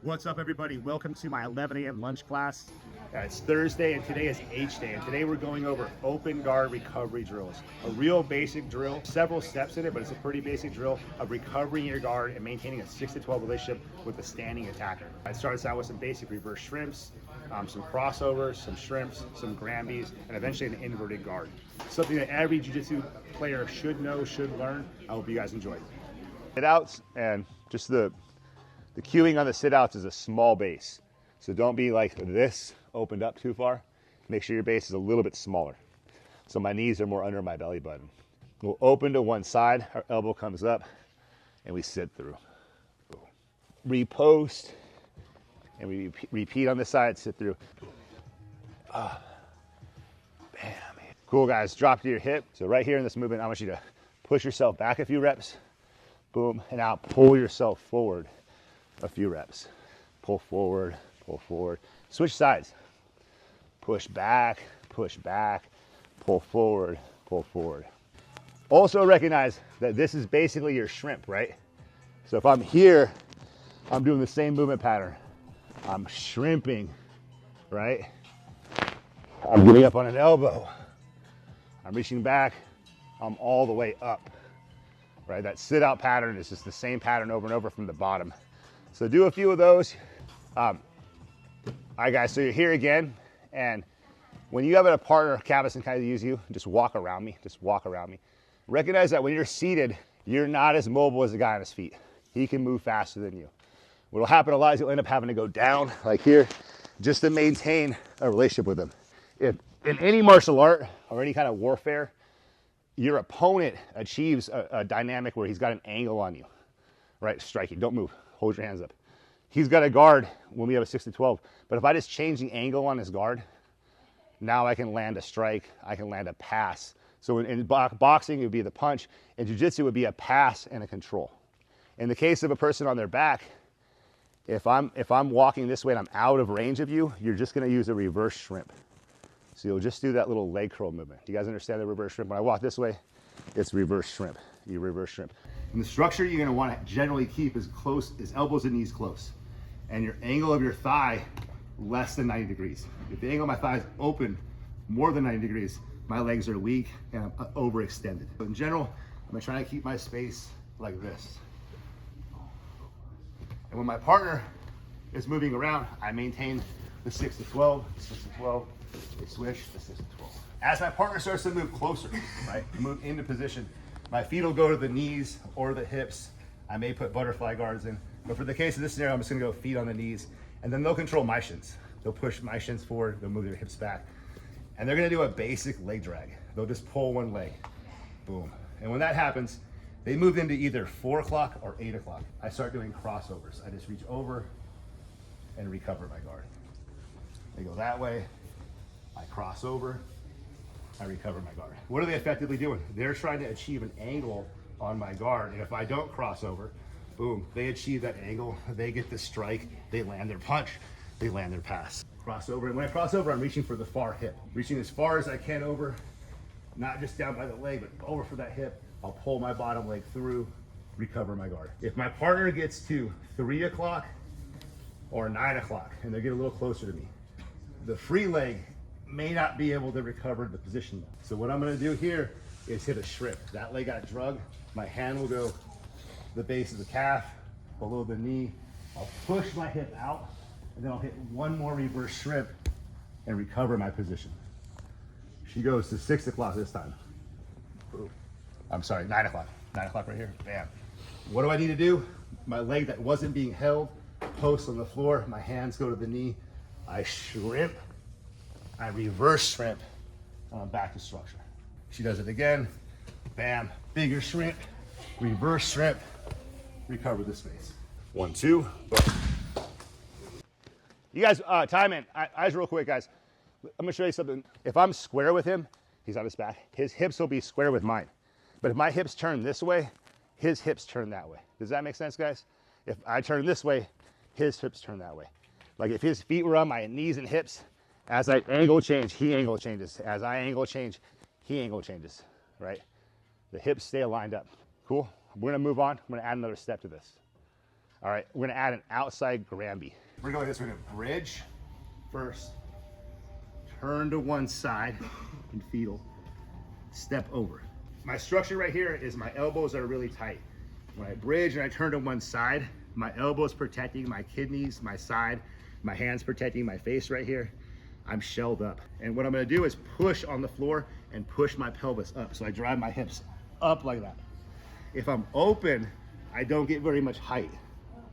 What's up, everybody? Welcome to my 11 a.m. lunch class. It's Thursday and today is H day, and today we're going over open guard recovery drills. A real basic drill, several steps in it, but it's a pretty basic drill of recovering your guard and maintaining a 6 to 12 relationship with the standing attacker. It starts out with some basic reverse shrimps, some crossovers, some shrimps, some Granbys, and eventually an inverted guard. Something that every jiu-jitsu player should know, should learn. I hope you guys enjoy. Sit outs, and just the cueing on the sit outs is a small base. So don't be like this, opened up too far. Make sure your base is a little bit smaller. So my knees are more under my belly button. We'll open to one side, our elbow comes up, and we sit through. Repost, and we repeat on this side, sit through. Bam. Cool, guys, drop to your hip. So right here in this movement, I want you to push yourself back a few reps. Boom, and now pull yourself forward a few reps. Pull forward, switch sides. Push back, pull forward, pull forward. Also recognize that this is basically your shrimp, right? So if I'm here, I'm doing the same movement pattern. I'm shrimping, right? I'm getting up on an elbow. I'm reaching back, I'm all the way up, right? That sit out pattern is just the same pattern over and over from the bottom. So do a few of those. All right, guys, so you're here again, and when you have a partner, Cavus, and kind of use you, just walk around me, Recognize that when you're seated, you're not as mobile as the guy on his feet. He can move faster than you. What'll happen a lot is you'll end up having to go down, like here, just to maintain a relationship with him. If in any martial art or any kind of warfare, your opponent achieves a dynamic where he's got an angle on you, right? Striking, don't move, hold your hands up. He's got a guard when we have a 6 to 12, but if I just change the angle on his guard, now I can land a strike, I can land a pass. So in boxing, it would be the punch. In jiu-jitsu, it would be a pass and a control. In the case of a person on their back, if I'm walking this way and I'm out of range of you, you're just gonna use a reverse shrimp. So you'll just do that little leg curl movement. You guys understand the reverse shrimp? When I walk this way, it's reverse shrimp. You reverse shrimp. And the structure you're gonna wanna generally keep is close, is elbows and knees close. And your angle of your thigh less than 90 degrees. If the angle of my thigh is open more than 90 degrees, my legs are weak and I'm overextended. But in general, I'm gonna try to keep my space like this. And when my partner is moving around, I maintain the 6 to 12, 6 to 12, they switch the 6 to 12. As my partner starts to move closer, right, move into position, my feet will go to the knees or the hips. I may put butterfly guards in, but for the case of this scenario, I'm just gonna go feet on the knees, and then they'll control my shins. They'll push my shins forward, they'll move their hips back, and they're gonna do a basic leg drag. They'll just pull one leg, boom. And when that happens, they move into either 4 o'clock or 8 o'clock. I start doing crossovers. I just reach over and recover my guard. They go that way, I cross over, I recover my guard. What are they effectively doing? They're trying to achieve an angle on my guard, and if I don't cross over, boom, they achieve that angle, they get the strike, they land their punch, they land their pass. Cross over, and when I cross over, I'm reaching for the far hip. Reaching as far as I can over, not just down by the leg, but over for that hip. I'll pull my bottom leg through, recover my guard. If my partner gets to 3 o'clock or 9 o'clock, and they get a little closer to me, the free leg may not be able to recover the position. So what I'm gonna do here is hit a shrimp. That leg got drugged, my hand will go the base of the calf, below the knee. I'll push my hip out, and then I'll hit one more reverse shrimp and recover my position. She goes to 6 o'clock this time. Boom. I'm sorry, 9 o'clock. 9 o'clock right here, bam. What do I need to do? My leg that wasn't being held, post on the floor, my hands go to the knee, I shrimp, I reverse shrimp, and I'm back to structure. She does it again, bam, bigger shrimp, reverse shrimp, recover the space. 1, 2, boom. You guys, time in. Eyes real quick, guys. I'm gonna show you something. If I'm square with him, he's on his back, his hips will be square with mine. But if my hips turn this way, his hips turn that way. Does that make sense, guys? If I turn this way, his hips turn that way. Like if his feet were on my knees and hips, as I angle change, he angle changes. As I angle change, he angle changes, right? The hips stay aligned up. Cool? We're gonna move on. I'm gonna add another step to this. All right, we're gonna add an outside Granby. We're going like this, we're gonna bridge first, turn to one side in fetal, step over. My structure right here is my elbows are really tight. When I bridge and I turn to one side, my elbows protecting my kidneys, my side, my hands protecting my face right here. I'm shelled up. And what I'm gonna do is push on the floor and push my pelvis up. So I drive my hips up like that. If I'm open, I don't get very much height.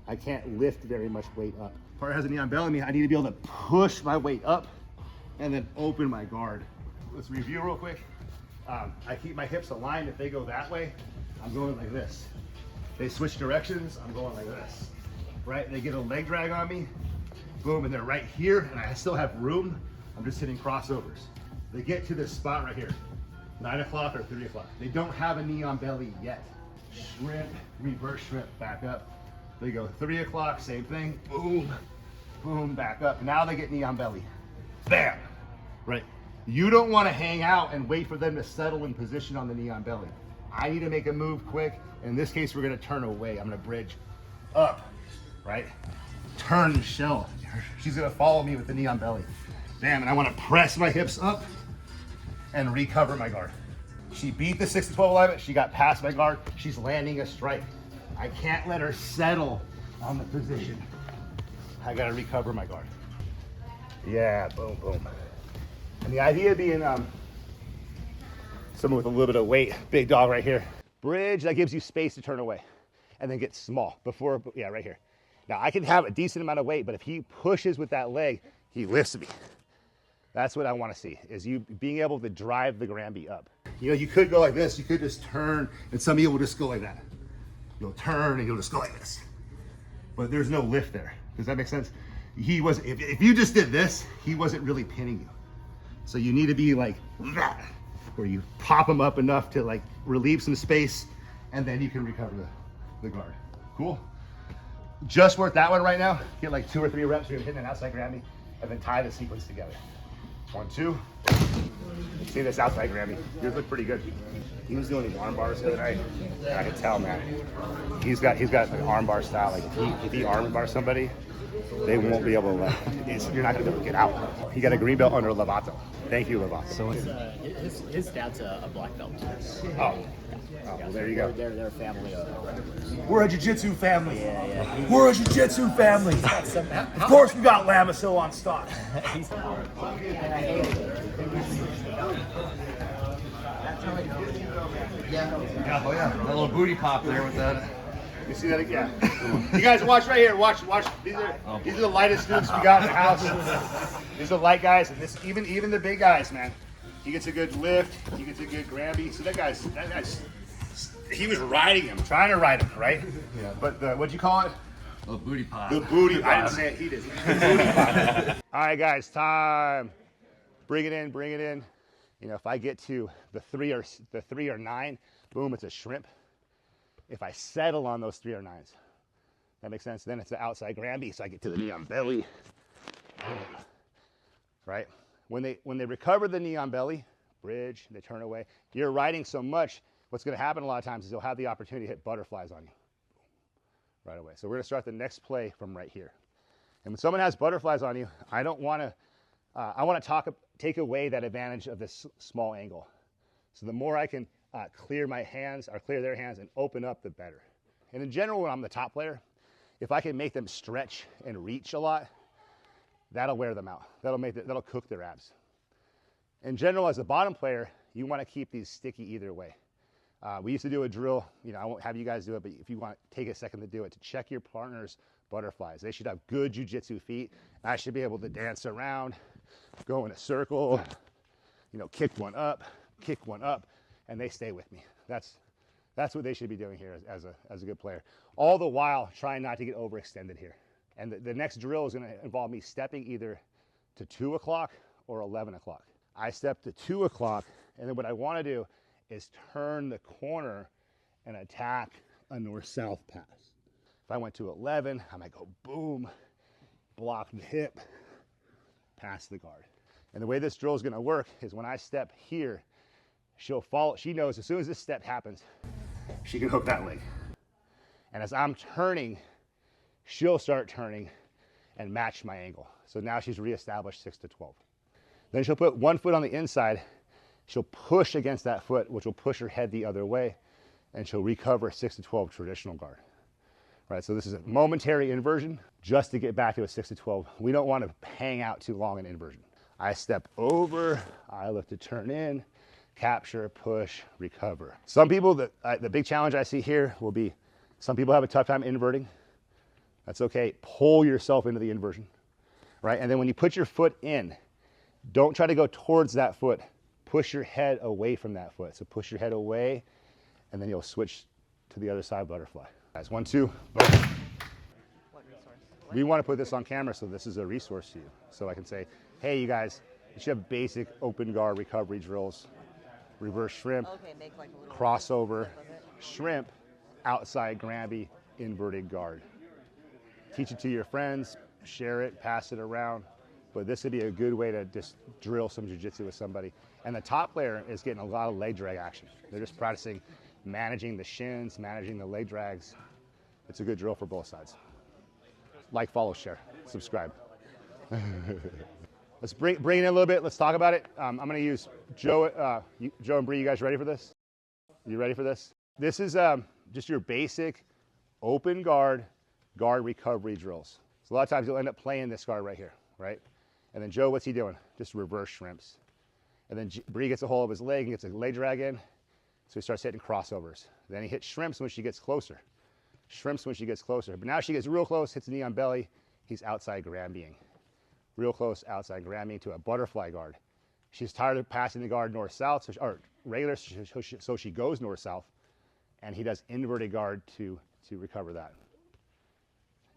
I can't lift very much weight up. Partner has a knee on belly me, I need to be able to push my weight up and then open my guard. Let's review real quick. I keep my hips aligned. If they go that way, I'm going like this. They switch directions, I'm going like this. Right, they get a leg drag on me, boom, and they're right here, and I still have room. I'm just hitting crossovers. They get to this spot right here, 9 o'clock or 3 o'clock. They don't have a knee on belly yet. Shrimp, reverse shrimp, back up. They go 3 o'clock, same thing, boom, boom, back up. Now they get knee on belly, bam, right? You don't want to hang out and wait for them to settle in position on the knee on belly. I need to make a move quick. In this case, we're gonna turn away. I'm gonna bridge up, right? Turn the shell. She's gonna follow me with the knee on belly. Bam, and I wanna press my hips up and recover my guard. She beat the 6 to 12 alignment. She got past my guard. She's landing a strike. I can't let her settle on the position. I gotta recover my guard. Yeah, boom, boom. And the idea being someone with a little bit of weight, big dog right here. Bridge, that gives you space to turn away and then get small before, yeah, right here. Now I can have a decent amount of weight, but if he pushes with that leg, he lifts me. That's what I want to see, is you being able to drive the Granby up. You know, you could go like this, you could just turn, and some of you will just go like that. You'll turn and you'll just go like this. But there's no lift there. Does that make sense? He was, if you just did this, he wasn't really pinning you. So you need to be like that, where you pop him up enough to like relieve some space, and then you can recover the guard. Cool? Just work that one right now. Get like 2 or 3 reps. You're hitting an outside Granby, and then tie the sequence together. 1, 2. See this outside Granby. Yours look pretty good. He was doing arm bars the other night. I could tell, man. He's got an arm bar style. Like if he arm bar somebody, they won't be able to you're not gonna be able to get out. He got a green belt under Lovato. Thank you, Lovato. So his dad's a black belt. Oh, well, there you go. They're a family of. We're a jiu-jitsu family. Yeah. We're a jiu-jitsu family. Of course we got Lamisil on stock. Yeah, oh yeah. A little booty pop there with that. You see that again? You guys watch right here. Watch. These are the lightest dudes we got in the house. These are the light guys, and this even the big guys, man. He gets a good lift. He gets a good Granby. So that guy's he was riding him, trying to ride him, right? Yeah. But what'd you call it? A booty pop. The booty. I didn't say it. He did. The booty pop. All right, guys. Time. Bring it in. Bring it in. You know, if I get to the 3 or 9, boom, it's a shrimp. If I settle on those 3 or 9s, that makes sense. Then it's the outside Granby, so I get to the knee on belly. Right? When they recover the knee on belly, bridge, they turn away. You're riding so much, what's going to happen a lot of times is you'll have the opportunity to hit butterflies on you right away. So we're going to start the next play from right here. And when someone has butterflies on you, I want to take away that advantage of this small angle. So the more I can clear my hands or clear their hands and open up, the better. And in general, when I'm the top player, if I can make them stretch and reach a lot, that'll wear them out. That'll cook their abs. In general, as a bottom player, you want to keep these sticky either way. We used to do a drill, you know, I won't have you guys do it, but if you want to take a second to do it, to check your partner's butterflies. They should have good jiu-jitsu feet. I should be able to dance around, go in a circle, you know, kick one up, and they stay with me. That's what they should be doing here as a good player. All the while trying not to get overextended here. And the next drill is going to involve me stepping either to 2 o'clock or 11 o'clock. I step to 2 o'clock, and then what I want to do is turn the corner and attack a north-south pass. If I went to 11, I might go boom, block the hip, pass the guard. And the way this drill is going to work is when I step here, she'll follow. She knows as soon as this step happens, she can hook that leg. And as I'm turning, she'll start turning and match my angle. So now she's reestablished 6 to 12. Then she'll put one foot on the inside. She'll push against that foot, which will push her head the other way, and she'll recover 6 to 12 traditional guard. Right, so this is a momentary inversion just to get back to a 6 to 12. We don't want to hang out too long in inversion. I step over, I look to turn in, capture, push, recover. Some people, the big challenge I see here will be, some people have a tough time inverting. That's okay. Pull yourself into the inversion, right? And then when you put your foot in, don't try to go towards that foot. Push your head away from that foot. So push your head away, and then you'll switch to the other side, butterfly. Guys, 1, 2, boom. We want to put this on camera, so this is a resource to you. So I can say, hey, you guys, you should have basic open guard recovery drills. Reverse shrimp, make like a little crossover, shrimp, outside Granby, inverted guard. Teach it to your friends, share it, pass it around. But this would be a good way to just drill some jiu-jitsu with somebody. And the top player is getting a lot of leg drag action. They're just practicing managing the shins, managing the leg drags. It's a good drill for both sides. Like, follow, share, subscribe. Let's bring it in a little bit. Let's talk about it. I'm going to use Joe, Joe and Bree. You guys ready for this? You ready for this? This is just your basic open guard recovery drills. So a lot of times you'll end up playing this guard right here, right? And then Joe, what's he doing? Just reverse shrimps. And then Bree gets a hold of his leg and gets a leg drag in. So he starts hitting crossovers. Then he hits shrimps when she gets closer. Shrimps when she gets closer. But now she gets real close, hits knee on belly. He's outside Granbying. Real close outside Granby to a butterfly guard. She's tired of passing the guard north-south, or regular, so she goes north-south, and he does inverted guard to recover that.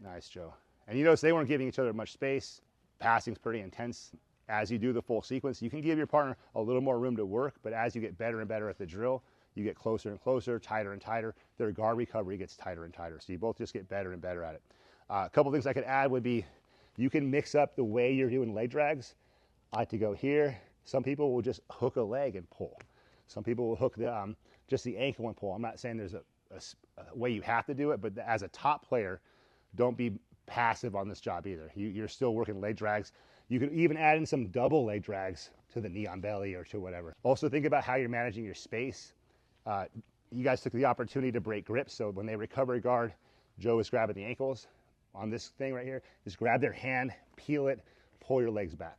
Nice, Joe. And you notice they weren't giving each other much space. Passing's pretty intense. As you do the full sequence, you can give your partner a little more room to work, but as you get better and better at the drill, you get closer and closer, tighter and tighter. Their guard recovery gets tighter and tighter. So you both just get better and better at it. A couple things I could add would be, you can mix up the way you're doing leg drags. I like to go here. Some people will just hook a leg and pull. Some people will hook just the ankle and pull. I'm not saying there's a way you have to do it, but as a top player, don't be passive on this job either. You're still working leg drags. You can even add in some double leg drags to the knee on belly or to whatever. Also think about how you're managing your space. You guys took the opportunity to break grips, so when they recover guard, Joe is grabbing the ankles. On this thing right here, just grab their hand, peel it, pull your legs back.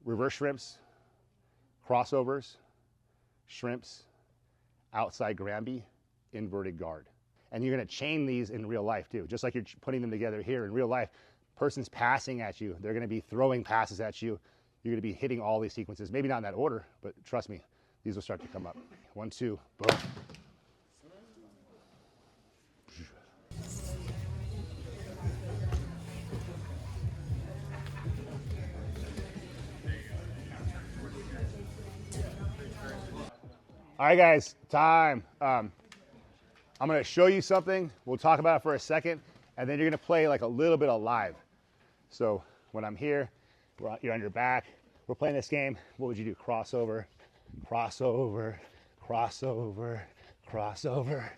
Reverse shrimps, crossovers, shrimps, outside Granby, inverted guard. And you're gonna chain these in real life too. Just like you're putting them together here in real life, person's passing at you, they're gonna be throwing passes at you, you're gonna be hitting all these sequences. Maybe not in that order, but trust me, these will start to come up. 1, 2, boom. All right, guys, time. I'm gonna show you something. We'll talk about it for a second, and then you're gonna play like a little bit of live. So when I'm here, you're on your back. We're playing this game. What would you do? Crossover, crossover, crossover, crossover.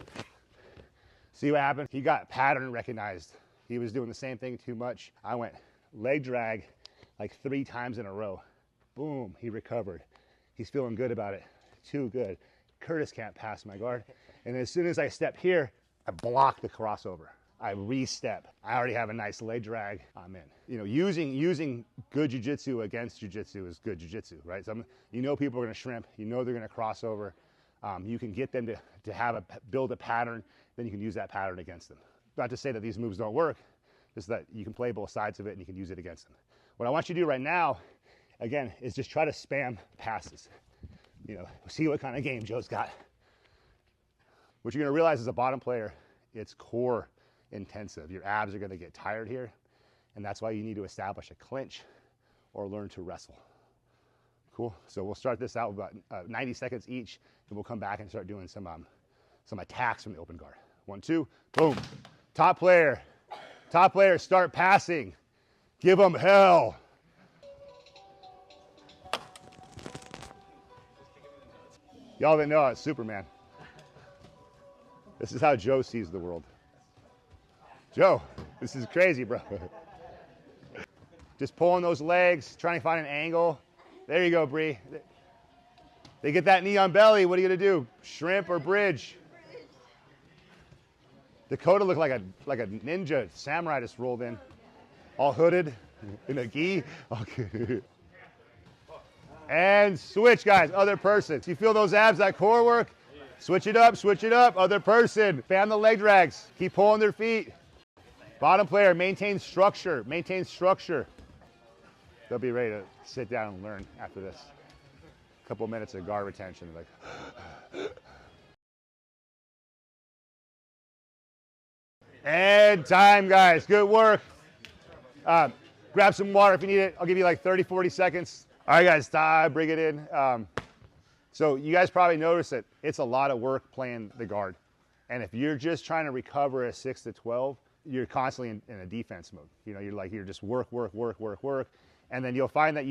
See what happened? He got pattern recognized. He was doing the same thing too much. I went leg drag like 3 times in a row. Boom, he recovered. He's feeling good about it. Too good. Curtis can't pass my guard. And as soon as I step here, I block the crossover. I re-step. I already have a nice leg drag. I'm in. You know, using good jiu-jitsu against jiu-jitsu is good jiu-jitsu, right? You know people are gonna shrimp. You know they're gonna cross over. You can get them to build a pattern, then you can use that pattern against them. Not to say that these moves don't work, just that you can play both sides of it and you can use it against them. What I want you to do right now, again, is just try to spam passes. You know, see what kind of game Joe's got. What you're gonna realize as a bottom player, it's core intensive. Your abs are gonna get tired here, and that's why you need to establish a clinch or learn to wrestle. Cool, so we'll start this out with about 90 seconds each, and we'll come back and start doing some attacks from the open guard. 1, 2, boom. Top player, start passing. Give them hell. Y'all didn't know it's Superman. This is how Joe sees the world. Joe, this is crazy, bro. Just pulling those legs, trying to find an angle. There you go, Bree. They get that knee on belly. What are you gonna do? Shrimp or bridge? Dakota looked like a ninja samurai just rolled in, all hooded in a gi. Okay. And switch, guys. Other person. You feel those abs, that core work? Switch it up. Switch it up. Other person. Fan the leg drags. Keep pulling their feet. Bottom player, maintain structure. Maintain structure. They'll be ready to sit down and learn after this. A couple minutes of guard retention. Like, and time, guys. Good work. Grab some water if you need it. I'll give you like 30, 40 seconds. All right, guys, bring it in. So you guys probably noticed that it's a lot of work playing the guard. And if you're just trying to recover a 6 to 12, you're constantly in a defense mode. You know, you're just work. And then you'll find that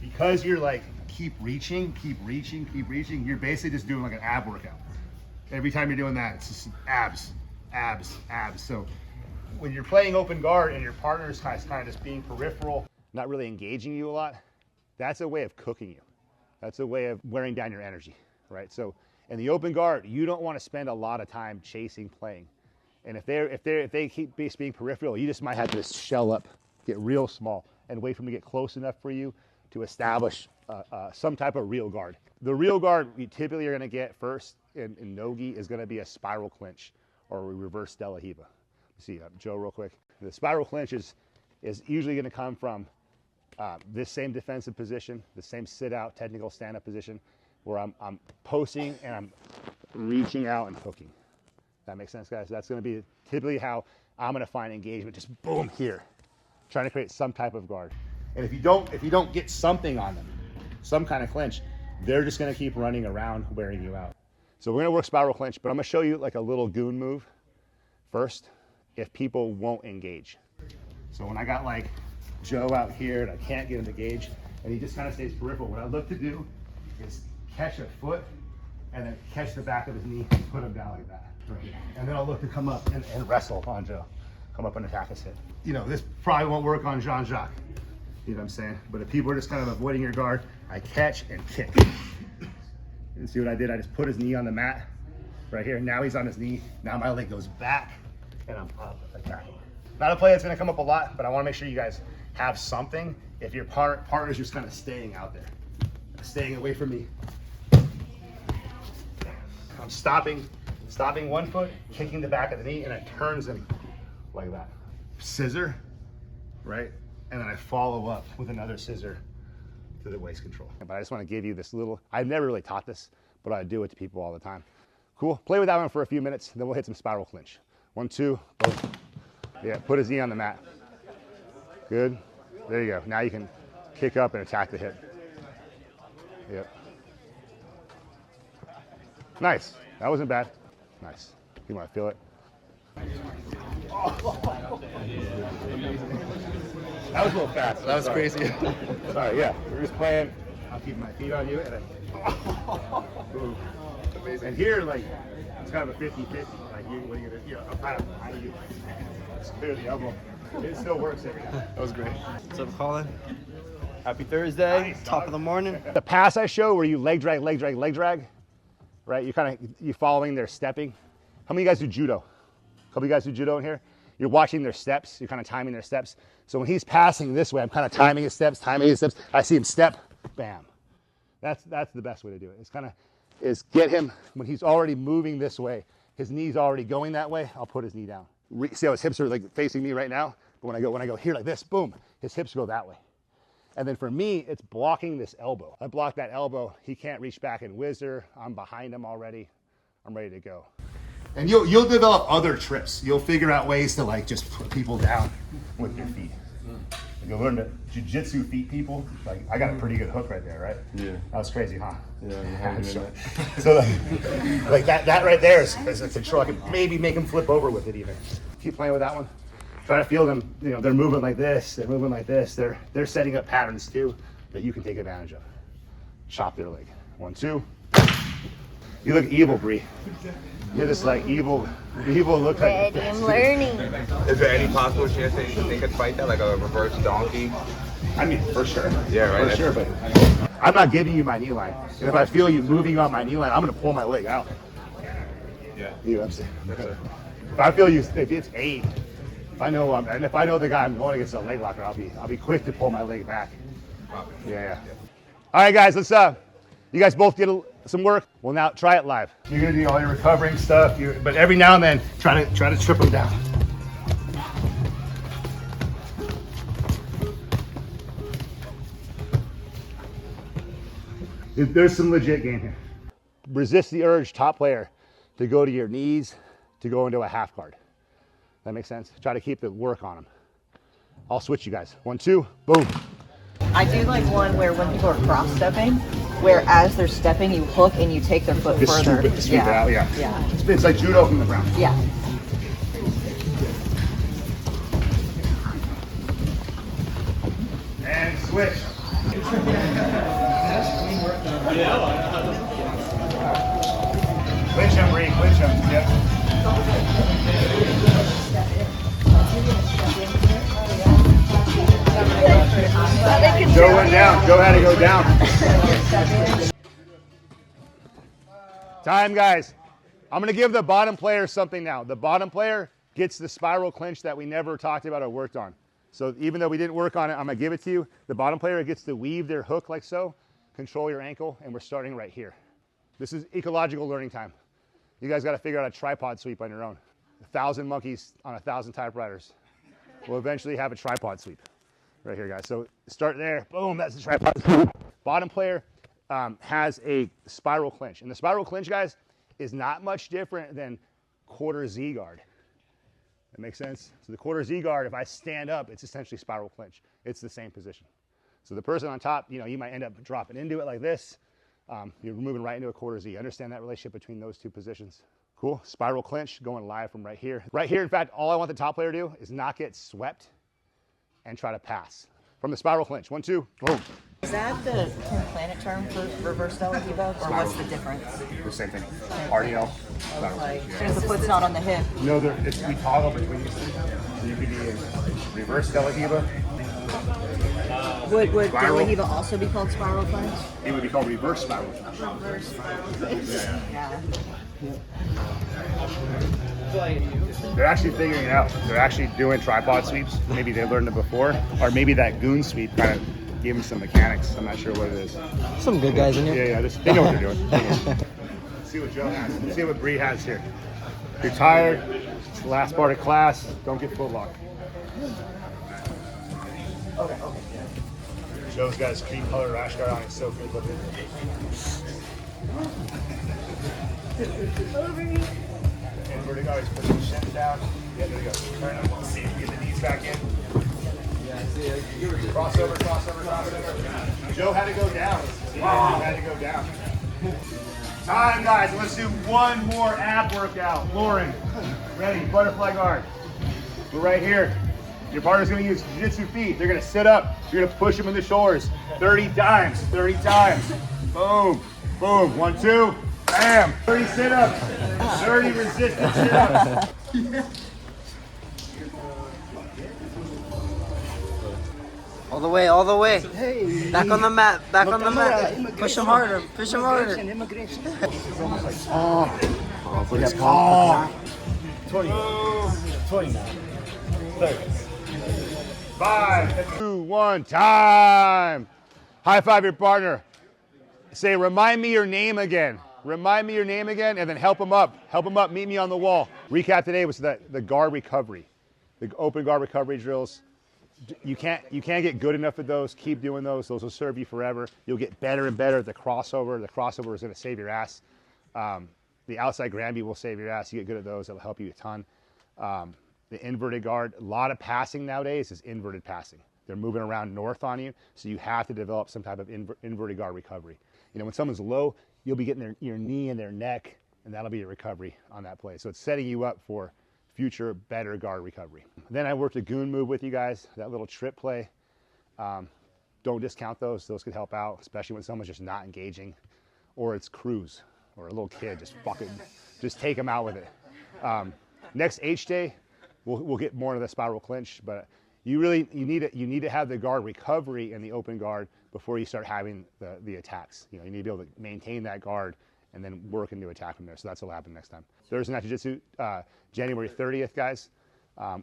because you're like, keep reaching, you're basically just doing like an ab workout. Every time you're doing that, it's just abs. So when you're playing open guard and your partner's kind of just being peripheral, not really engaging you a lot, that's a way of cooking you. That's a way of wearing down your energy, right? So in the open guard, you don't want to spend a lot of time chasing, playing. And if they keep being peripheral, you just might have to just shell up, get real small, and wait for them to get close enough for you to establish some type of real guard. The real guard you typically are going to get first in no-gi is going to be a spiral clinch or a reverse De La Riva. See, Joe, real quick. The spiral clinch is usually going to come from this same defensive position, the same sit-out, technical stand-up position, where I'm posting and I'm reaching out and hooking. That makes sense, guys? That's going to be typically how I'm going to find engagement. Just boom here, trying to create some type of guard. And if you don't get something on them, some kind of clinch, they're just going to keep running around, wearing you out. So we're going to work spiral clinch, but I'm going to show you like a little goon move first if people won't engage. So when I got like Joe out here and I can't get him to engage, and he just kind of stays peripheral, what I look to do is catch a foot and then catch the back of his knee and put him down like that. And then I'll look to come up and wrestle on Joe. Come up and attack his hip. You know, this probably won't work on Jean-Jacques. You know what I'm saying? But if people are just kind of avoiding your guard, I catch and kick. And see what I did? I just put his knee on the mat right here. Now he's on his knee. Now my leg goes back and I'm up attacking. Not a play that's gonna come up a lot, but I wanna make sure you guys have something if your partner's just kind of staying out there, staying away from me. I'm stopping one foot, kicking the back of the knee, and it turns him like that. Scissor, right? And then I follow up with another scissor to the waist control. But I just want to give you this little, I've never really taught this, but I do it to people all the time. Cool, play with that one for a few minutes, then we'll hit some spiral clinch. 1, 2, boom. Yeah, put his knee on the mat. Good, there you go. Now you can kick up and attack the hip. Yep. Nice, that wasn't bad. Nice, you want to feel it? That was a little fast. That was crazy. Sorry, yeah. We're just playing. I'll keep my feet on you and then. Amazing. And here, like, it's kind of a 50-50. Like, what are you going to do? I'm kind of behind you. Just clear the elbow. It still works every time. That was great. What's up, Colin? Happy Thursday. Nice, Top of the morning. The pass I show where you leg drag, right? You following their stepping. How many of you guys do judo? A couple of you guys do judo in here? You're watching their steps. You're kind of timing their steps. So when he's passing this way, I'm kind of timing his steps. I see him step, bam. That's the best way to do it. Is get him when he's already moving this way. His knee's already going that way. I'll put his knee down. See how his hips are like facing me right now? But when I go here like this, boom, his hips go that way. And then for me, it's blocking this elbow. I block that elbow. He can't reach back and whizzer. I'm behind him already. I'm ready to go. And you'll develop other trips. You'll figure out ways to like just put people down with your feet. You'll learn to Jiu Jitsu feet people. Like I got a pretty good hook right there, right? Yeah. That was crazy, huh? Yeah. So like that right there is a control. I could maybe make them flip over with it even. Keep playing with that one. Try to feel them. You know, they're moving like this. They're moving like this. They're setting up patterns too that you can take advantage of. Chop their leg. 1, 2. You look evil, Bree. You're just like evil look like. Ready, I'm learning. Is there any possible chance that they could fight that, like a reverse donkey? I mean, for sure. Yeah, right. For sure, but I'm not giving you my knee line. And if I feel you moving on my knee line, I'm gonna pull my leg out. Yeah. You know what I'm saying? If I feel you, if it's 8, if I know and if I know the guy I'm going against a leg locker, I'll be quick to pull my leg back. Yeah. All right, guys, let's you guys both did some work. Well, now try it live. You're gonna do all your recovering stuff, but every now and then try to trip them down. There's some legit game here. Resist the urge, top player, to go to your knees, to go into a half guard. That makes sense? Try to keep the work on them. I'll switch you guys. 1, 2, boom. I do like one where when people are cross-stepping, where as they're stepping, you hook and you take their foot Just further. swoop it out, yeah. Yeah. It's like judo from the ground. Yeah. And switch. Clinch him, Bree, clinch him. Yep. Joe went down. Joe had to go down. Time, guys. I'm going to give the bottom player something now. The bottom player gets the spiral clinch that we never talked about or worked on. So even though we didn't work on it, I'm going to give it to you. The bottom player gets to weave their hook like so, control your ankle, and we're starting right here. This is ecological learning time. You guys got to figure out a tripod sweep on your own. 1,000 monkeys on 1,000 typewriters. We'll eventually have a tripod sweep right here, guys. So start there. Boom, that's the tripod sweep. Bottom player has a spiral clinch. And the spiral clinch, guys, is not much different than quarter Z guard. That makes sense? So the quarter Z guard, if I stand up, it's essentially spiral clinch. It's the same position. So the person on top, you might end up dropping into it like this. You're moving right into a quarter Z. Understand that relationship between those two positions? Cool. Spiral clinch going live from right here. Right here, in fact, all I want the top player to do is not get swept and try to pass. From the spiral clinch. 1, 2, boom. Is that the Planet term for reverse delegiba, or what's the difference? The same thing. RDL. Like, because the foot's not on the hip. No, we toggle between these two. So you could be in reverse delegiba. Would Spiral. delegiba also be called spiral clinch? It would be called reverse spiral. Reverse spiral clinch. Yeah. They're actually figuring it out. They're actually doing tripod sweeps. Maybe they learned it before, or maybe that Goon Sweep kind of gave them some mechanics. I'm not sure what it is. Some good guys in here. Yeah, they know what they're doing. Let's see what Joe has. Let's see what Bree has here. If you're tired, it's the last part of class. Don't get foot locked. Okay. Joe's got his cream color rash guard on. It's so good looking. Inverted guard, he's pushing the shins down. Yeah, there you go. Turn up. See if you get the knees back in. Crossover. Joe had to go down. See, Joe had to go down. Time, guys. Let's do one more ab workout. Lauren, ready? Butterfly guard. We're right here. Your partner's going to use Jiu Jitsu feet. They're going to sit up. You're going to push them in the shoulders 30 times. 30 times. Boom. Boom. 1, 2. Bam. 30 sit-ups. 30 resistance sit-ups. All the way, all the way. Hey. Back on the mat, back on the mat. Push him harder, push him harder. But it's calm. 20 now. 30. 5, 2, 1, time. High five your partner. Say, remind me your name again. Remind me your name again, and then help them up. Help them up, meet me on the wall. Recap today was the guard recovery. The open guard recovery drills. You can't get good enough at those. Keep doing those. Those will serve you forever. You'll get better and better at the crossover. The crossover is going to save your ass. The outside Granby will save your ass. You get good at those. It'll help you a ton. The inverted guard, a lot of passing nowadays is inverted passing. They're moving around north on you, so you have to develop some type of inverted guard recovery. When someone's low, you'll be getting your knee in their neck, and that'll be your recovery on that play. So it's setting you up for future better guard recovery. Then I worked a goon move with you guys, that little trip play. Don't discount those. Those could help out, especially when someone's just not engaging, or it's cruise. or a little kid, just take them out with it. Next H day, we'll get more into the spiral clinch, but you need to have the guard recovery and the open guard before you start having the attacks. You know, you need to be able to maintain that guard and then work into attack from there. So that's what'll happen next time. Thursday Night Jiu Jitsu, January 30th, guys.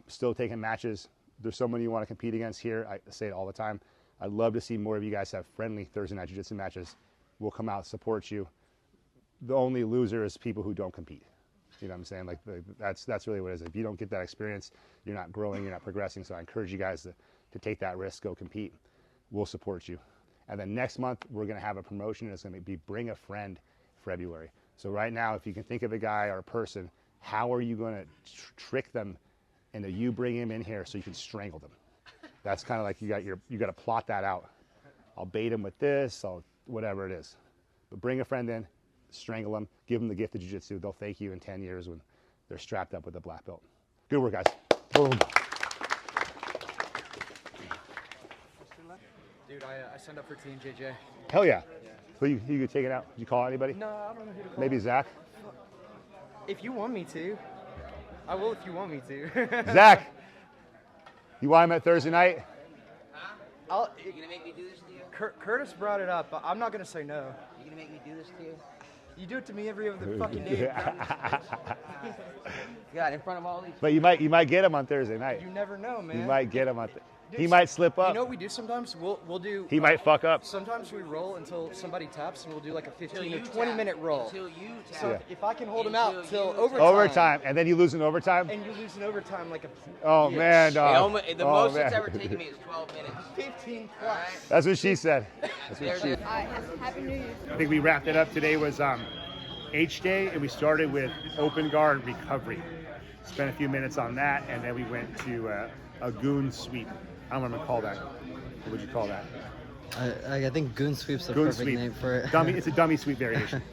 Still taking matches. There's someone you want to compete against here. I say it all the time. I'd love to see more of you guys have friendly Thursday Night Jiu Jitsu matches. We'll come out, support you. The only loser is people who don't compete. You know what I'm saying? Like that's really what it is. If you don't get that experience, you're not growing, you're not progressing. So I encourage you guys to take that risk, go compete. We'll support you. And then next month, we're going to have a promotion. It's going to be Bring a Friend February. So right now, if you can think of a guy or a person, how are you going to trick them into you bring him in here so you can strangle them? That's kind of like you got to plot that out. I'll bait him with this, whatever it is. But bring a friend in, strangle them, give them the gift of jiu-jitsu. They'll thank you in 10 years when they're strapped up with a black belt. Good work, guys. Boom. Dude, I signed up for TNJJ. Hell yeah. Who you could take it out? Did you call anybody? No, I don't know who to call. Maybe Zach? If you want me to. I will if you want me to. Zach, you want him at Thursday night? You gonna make me do this to you? Curtis brought it up, but I'm not gonna say no. You gonna make me do this to you? You do it to me every other fucking day. God, in front of all these. But you might get him on Thursday night. You never know, man. You might get him on. Dude, He might slip up. You know what we do sometimes? We'll do. He might fuck up. Sometimes we roll until somebody taps, and we'll do like a 15 or 20 minute roll. Until you tap. So Yeah. if I can hold him out till you overtime. Overtime, and then you lose in overtime. And you lose in overtime like a. Oh yeah, man, dog. The Oh, most man. it's ever taken me is 12 minutes. 15 plus. That's what she said. That's what she. Happy New Year. I think we wrapped it up. Today was H day, and we started with open guard recovery. Spent a few minutes on that, and then we went to a Goon Sweep. I don't know what I'm gonna call that. What would you call that? I think Goon Sweep's the Goon perfect Sweep. name for it. Dummy. It's a dummy sweep variation.